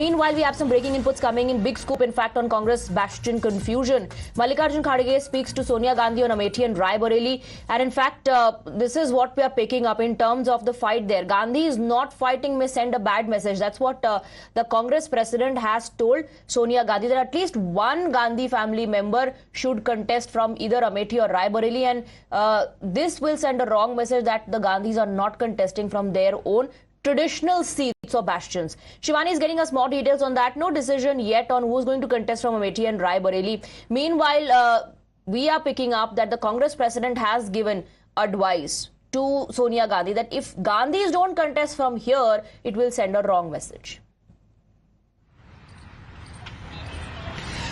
Meanwhile, we have some breaking inputs coming in. Big scoop, in fact, on Congress bastion confusion. Mallikarjun Kharge speaks to Sonia Gandhi on Amethi and Raebareli. And in fact, this is what we are picking up in terms of the fight there. Gandhi is not fighting, may send a bad message. That's what the Congress president has told Sonia Gandhi, that at least one Gandhi family member should contest from either Amethi or Raebareli. And this will send a wrong message that the Gandhis are not contesting from their own traditional seats or bastions. Shivani is getting us more details on that. No decision yet on who's going to contest from Amethi and Raebareli. Meanwhile, we are picking up that the Congress president has given advice to Sonia Gandhi that if Gandhis don't contest from here, it will send a wrong message.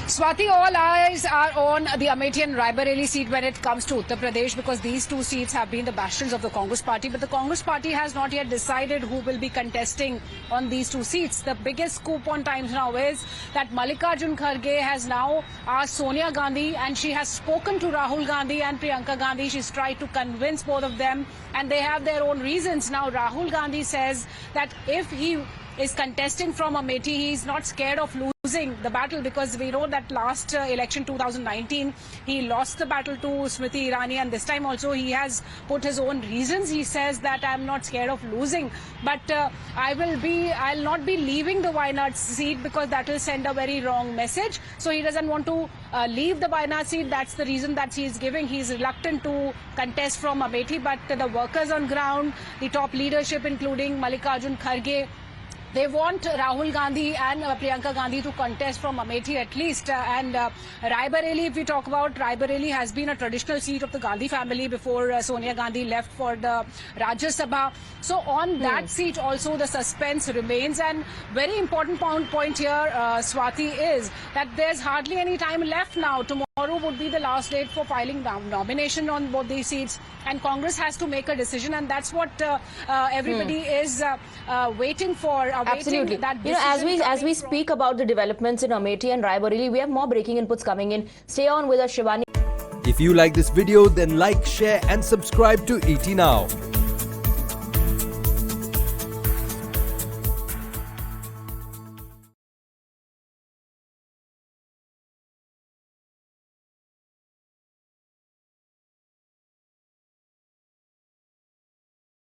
Swati, all eyes are on the Amethi and Raebareli seat when it comes to Uttar Pradesh, because these two seats have been the bastions of the Congress party. But the Congress party has not yet decided who will be contesting on these two seats. The biggest scoop on Times Now is that Mallikarjun Kharge has now asked Sonia Gandhi, and she has spoken to Rahul Gandhi and Priyanka Gandhi. She's tried to convince both of them, and they have their own reasons. Now, Rahul Gandhi says that if he is contesting from Amethi, he's not scared of losing the battle, because we know that last election 2019 he lost the battle to Smriti Irani, and this time also he has put his own reasons. He says that I'm not scared of losing, but I'll not be leaving the Wayanad seat because that will send a very wrong message. So he doesn't want to leave the Wayanad seat. That's the reason that he's giving. He's reluctant to contest from Amethi, but the workers on ground, the top leadership including Mallikarjun Kharge, they want Rahul Gandhi and Priyanka Gandhi to contest from Amethi at least. And Raebareli, if we talk about, Raebareli has been a traditional seat of the Gandhi family before Sonia Gandhi left for the Rajya Sabha. So on that seat also the suspense remains. And very important point here, Swati, is that there's hardly any time left now. Tomorrow would be the last date for filing nomination on both these seats, and Congress has to make a decision, and that's what everybody is waiting for. Absolutely. That as we speak about the developments in Amethi and Raebareli, we have more breaking inputs coming in. Stay on with us, Shivani. If you like this video, then like, share and subscribe to ET Now.